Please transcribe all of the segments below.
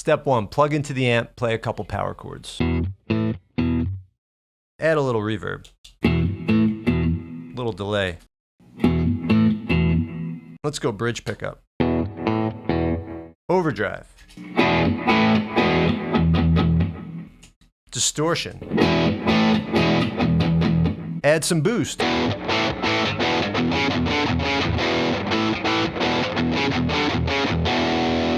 Step 1, plug into the amp, play a couple power chords. Add a little reverb. Little delay. Let's go bridge pickup. Overdrive. Distortion. Add some boost.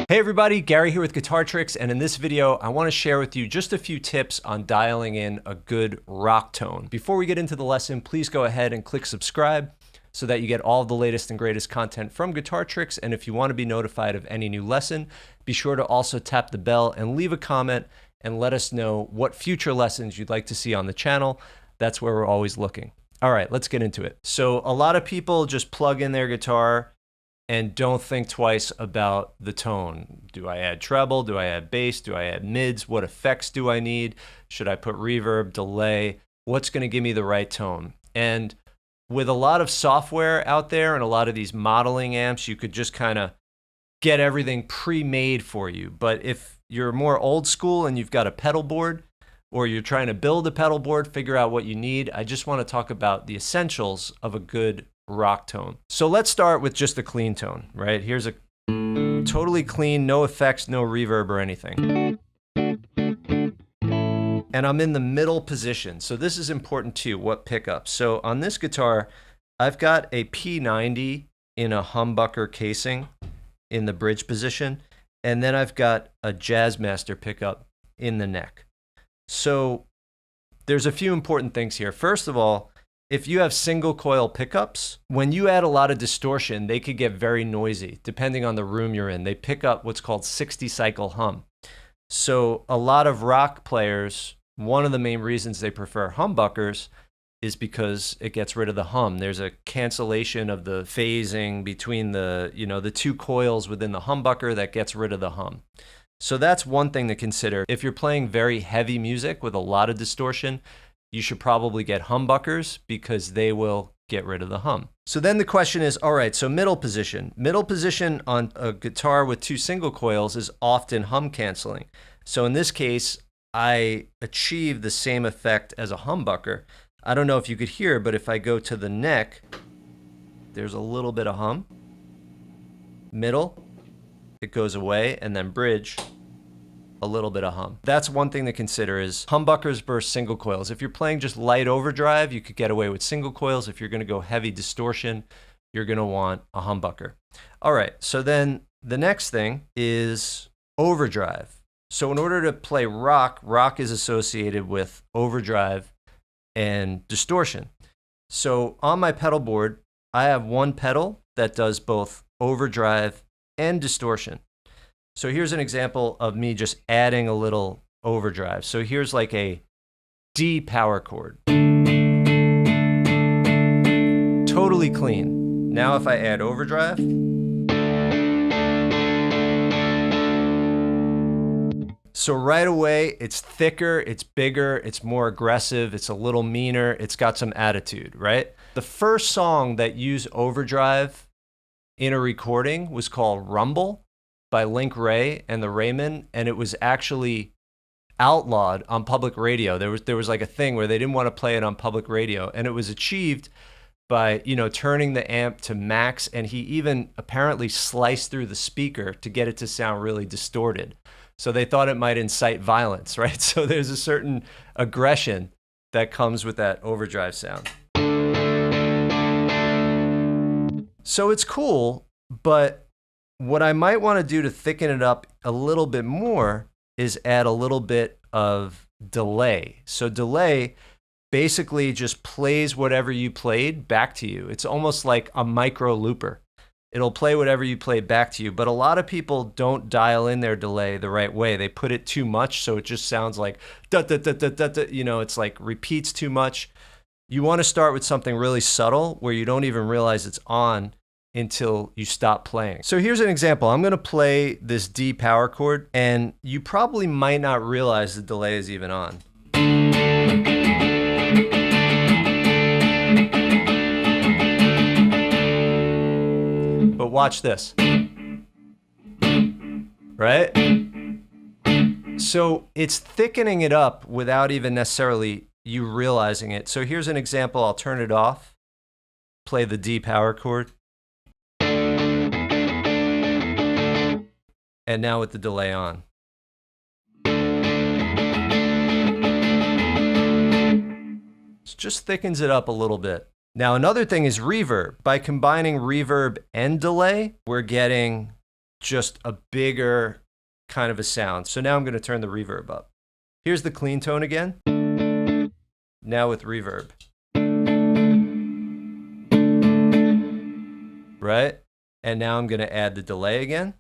Hey everybody, Gary here with Guitar Tricks, and in this video I want to share with you just a few tips on dialing in a good rock tone. Before we get into the lesson, please go ahead and click subscribe so that you get all of the latest and greatest content from Guitar Tricks, and if you want to be notified of any new lesson, be sure to also tap the bell and leave a comment and let us know what future lessons you'd like to see on the channel. That's where we're always looking. All right, let's get into it. So a lot of people just plug in their guitar and don't think twice about the tone. Do I add treble? Do I add bass? Do I add mids? What effects do I need? Should I put reverb, delay? What's going to give me the right tone? And with a lot of software out there and a lot of these modeling amps, you could just kind of get everything pre-made for you. But if you're more old school and you've got a pedal board, or you're trying to build a pedal board, figure out what you need, I just want to talk about the essentials of a good rock tone. So let's start with just a clean tone, right? Here's a totally clean, no effects, no reverb or anything. And I'm in the middle position. So this is important too, what pickup. So on this guitar, I've got a P90 in a humbucker casing in the bridge position. And then I've got a Jazzmaster pickup in the neck. So there's a few important things here. First of all, if you have single coil pickups, when you add a lot of distortion, they could get very noisy depending on the room you're in. They pick up what's called 60 cycle hum. So a lot of rock players, one of the main reasons they prefer humbuckers is because it gets rid of the hum. There's a cancellation of the phasing between the, the two coils within the humbucker that gets rid of the hum. So that's one thing to consider. If you're playing very heavy music with a lot of distortion, you should probably get humbuckers because they will get rid of the hum. So then the question is, all right, so middle position. Middle position on a guitar with two single coils is often hum canceling. So in this case, I achieve the same effect as a humbucker. I don't know if you could hear, but if I go to the neck, there's a little bit of hum. Middle, it goes away, and then bridge, a little bit of hum. That's one thing to consider is humbuckers versus single coils. If you're playing just light overdrive, you could get away with single coils. If you're going to go heavy distortion, you're going to want a humbucker. All right, so then the next thing is overdrive. So in order to play rock, rock is associated with overdrive and distortion. So on my pedal board, I have one pedal that does both overdrive and distortion. So here's an example of me just adding a little overdrive. So here's like a D power chord. Totally clean. Now if I add overdrive, so right away it's thicker, it's bigger, it's more aggressive, it's a little meaner, it's got some attitude, right? The first song that used overdrive in a recording was called Rumble by Link Ray and the Rayman, and it was actually outlawed on public radio. There was like a thing where they didn't want to play it on public radio, and it was achieved by turning the amp to max, and he even apparently sliced through the speaker to get it to sound really distorted. So they thought it might incite violence, right? So there's a certain aggression that comes with that overdrive sound. So it's cool, but what I might want to do to thicken it up a little bit more is add a little bit of delay. So delay basically just plays whatever you played back to you. It's almost like a micro looper. It'll play whatever you played back to you, but a lot of people don't dial in their delay the right way. They put it too much, so it just sounds like da da da da da da, it's like repeats too much. You want to start with something really subtle where you don't even realize it's on until you stop playing. So here's an example. I'm going to play this D power chord, and you probably might not realize the delay is even on. But watch this. Right? So it's thickening it up without even necessarily you realizing it. So here's an example. I'll turn it off, play the D power chord. And now with the delay on. It just thickens it up a little bit. Now another thing is reverb. By combining reverb and delay, we're getting just a bigger kind of a sound. So now I'm going to turn the reverb up. Here's the clean tone again. Now with reverb. Right? And now I'm going to add the delay again.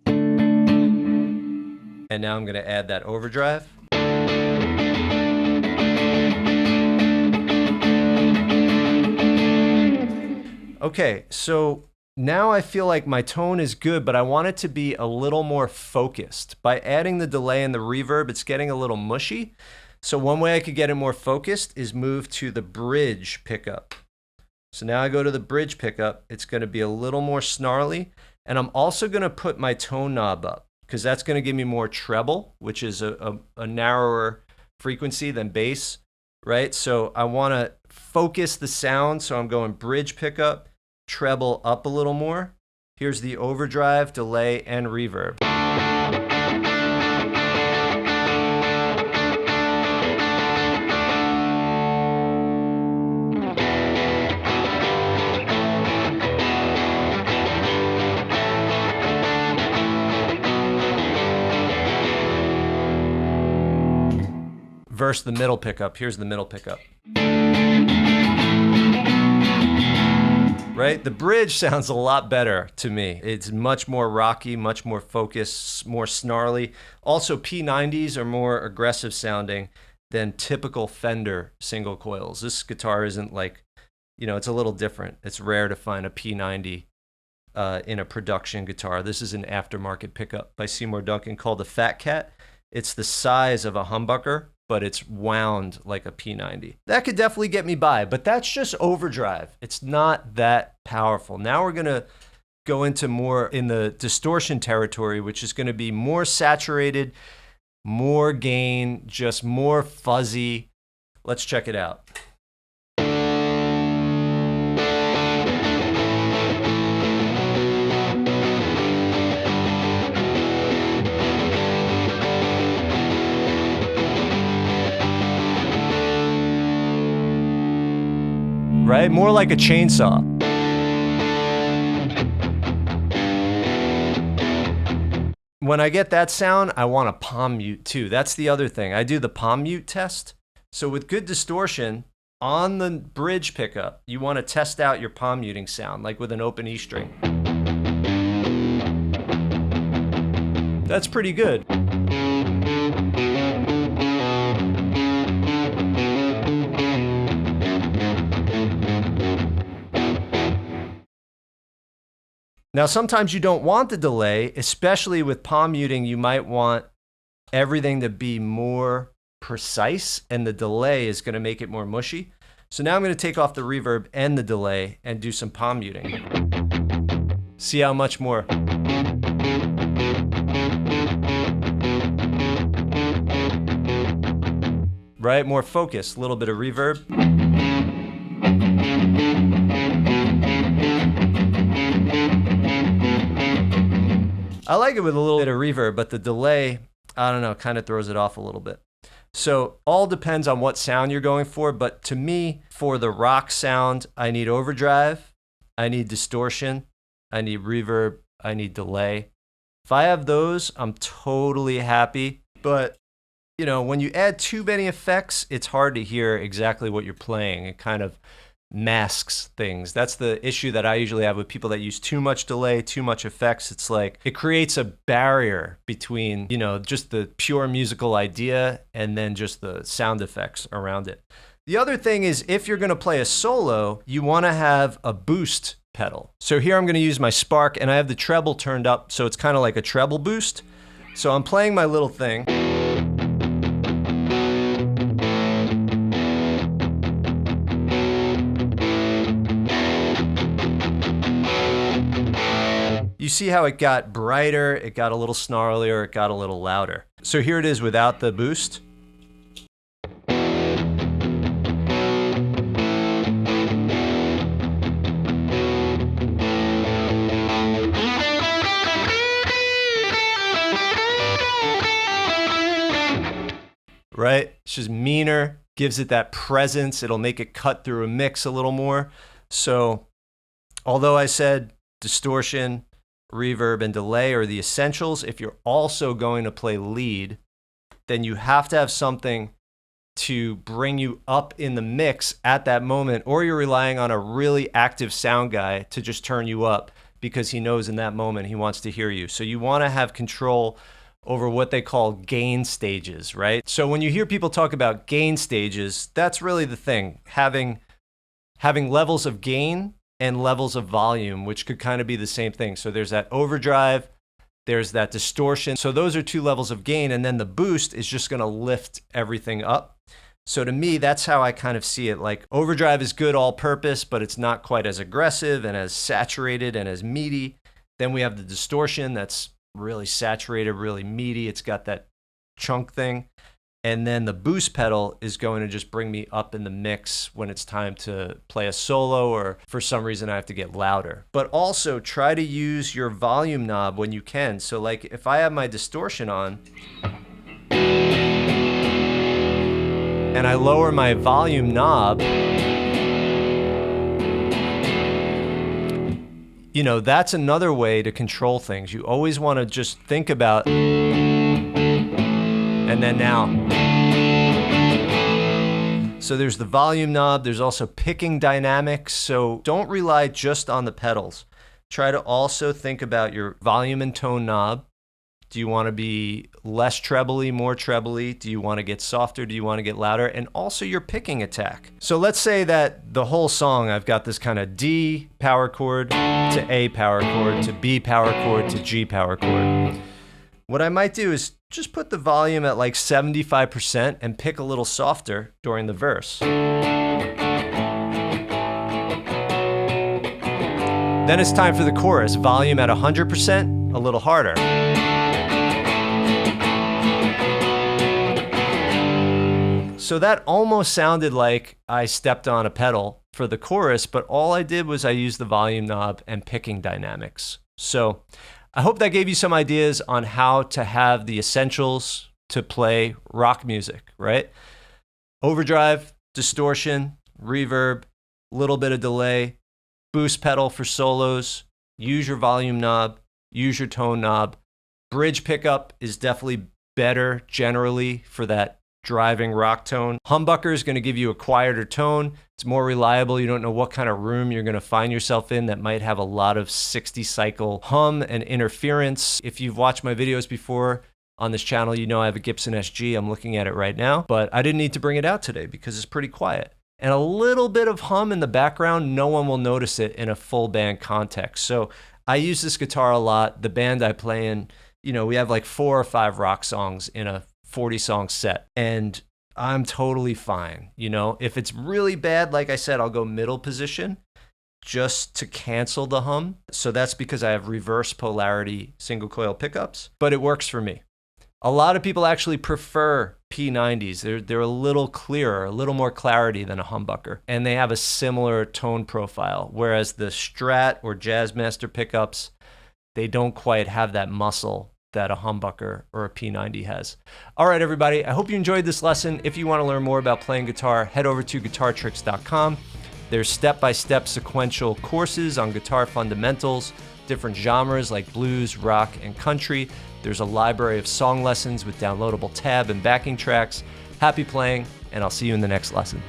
And now I'm going to add that overdrive. Okay, so now I feel like my tone is good, but I want it to be a little more focused. By adding the delay and the reverb, it's getting a little mushy. So one way I could get it more focused is move to the bridge pickup. So now I go to the bridge pickup. It's going to be a little more snarly. And I'm also going to put my tone knob up because that's going to give me more treble, which is a narrower frequency than bass, right? So I want to focus the sound. So I'm going bridge pickup, treble up a little more. Here's the overdrive, delay, and reverb. Versus the middle pickup. Here's the middle pickup. Right? The bridge sounds a lot better to me. It's much more rocky, much more focused, more snarly. Also, P90s are more aggressive sounding than typical Fender single coils. This guitar isn't like, you know, it's a little different. It's rare to find a P90 in a production guitar. This is an aftermarket pickup by Seymour Duncan called the Fat Cat. It's the size of a humbucker, but it's wound like a P90. That could definitely get me by, but that's just overdrive. It's not that powerful. Now we're gonna go into more in the distortion territory, which is gonna be more saturated, more gain, just more fuzzy. Let's check it out. Right? More like a chainsaw. When I get that sound, I want a palm mute too. That's the other thing. I do the palm mute test. So with good distortion, on the bridge pickup, you want to test out your palm muting sound, like with an open E string. That's pretty good. Now, sometimes you don't want the delay, especially with palm muting. You might want everything to be more precise, and the delay is going to make it more mushy. So now I'm going to take off the reverb and the delay and do some palm muting. See how much more. Right? More focus, a little bit of reverb. I like it with a little bit of reverb, but the delay, I don't know, kind of throws it off a little bit. So all depends on what sound you're going for, but to me, for the rock sound, I need overdrive, I need distortion, I need reverb, I need delay. If I have those, I'm totally happy. But, you know, when you add too many effects, it's hard to hear exactly what you're playing. It kind of masks things. That's the issue that I usually have with people that use too much delay, too much effects. It's like it creates a barrier between, you know, just the pure musical idea and then just the sound effects around it. The other thing is, if you're going to play a solo, you want to have a boost pedal. So here I'm going to use my Spark, and I have the treble turned up, so it's kind of like a treble boost. So I'm playing my little thing. You see how it got brighter, it got a little snarlier, it got a little louder. So here it is without the boost. Right? It's just meaner, gives it that presence. It'll make it cut through a mix a little more. So although I said distortion, reverb, and delay are the essentials, if you're also going to play lead, then you have to have something to bring you up in the mix at that moment, or you're relying on a really active sound guy to just turn you up because he knows in that moment he wants to hear you. So you want to have control over what they call gain stages, right? So when you hear people talk about gain stages, that's really the thing, having levels of gain and levels of volume, which could kind of be the same thing. So there's that overdrive, there's that distortion. So those are two levels of gain, and then the boost is just gonna lift everything up. So to me, that's how I kind of see it. Like overdrive is good all purpose, but it's not quite as aggressive and as saturated and as meaty. Then we have the distortion that's really saturated, really meaty. It's got that chunk thing. And then the boost pedal is going to just bring me up in the mix when it's time to play a solo, or for some reason I have to get louder. But also try to use your volume knob when you can. So like if I have my distortion on and I lower my volume knob, you know, that's another way to control things. You always want to just think about, and then now. So there's the volume knob. There's also picking dynamics. So don't rely just on the pedals. Try to also think about your volume and tone knob. Do you want to be less trebly, more trebly? Do you want to get softer? Do you want to get louder? And also your picking attack. So let's say that the whole song, I've got this kind of D power chord to A power chord to B power chord to G power chord. What I might do is just put the volume at like 75% and pick a little softer during the verse. Then it's time for the chorus. Volume at 100%, a little harder. So that almost sounded like I stepped on a pedal for the chorus, but all I did was I used the volume knob and picking dynamics. So I hope that gave you some ideas on how to have the essentials to play rock music, right? Overdrive, distortion, reverb, little bit of delay, boost pedal for solos, use your volume knob, use your tone knob. Bridge pickup is definitely better generally for that driving rock tone. Humbucker is going to give you a quieter tone. It's more reliable. You don't know what kind of room you're going to find yourself in that might have a lot of 60 cycle hum and interference. If you've watched my videos before on this channel, you know I have a Gibson SG. I'm looking at it right now, but I didn't need to bring it out today because it's pretty quiet. And a little bit of hum in the background, no one will notice it in a full band context. So I use this guitar a lot. The band I play in, you know, we have like 4 or 5 rock songs in a 40 song set, and I'm totally fine. You know, if it's really bad, like I said, I'll go middle position just to cancel the hum. So that's because I have reverse polarity single coil pickups, but it works for me. A lot of people actually prefer P90s. They're a little clearer, a little more clarity than a humbucker, and they have a similar tone profile, whereas the Strat or Jazzmaster pickups, they don't quite have that muscle that a humbucker or a P90 has. All right, everybody, I hope you enjoyed this lesson. If you want to learn more about playing guitar, head over to guitartricks.com. There's step-by-step sequential courses on guitar fundamentals, different genres like blues, rock, and country. There's a library of song lessons with downloadable tab and backing tracks. Happy playing, and I'll see you in the next lesson.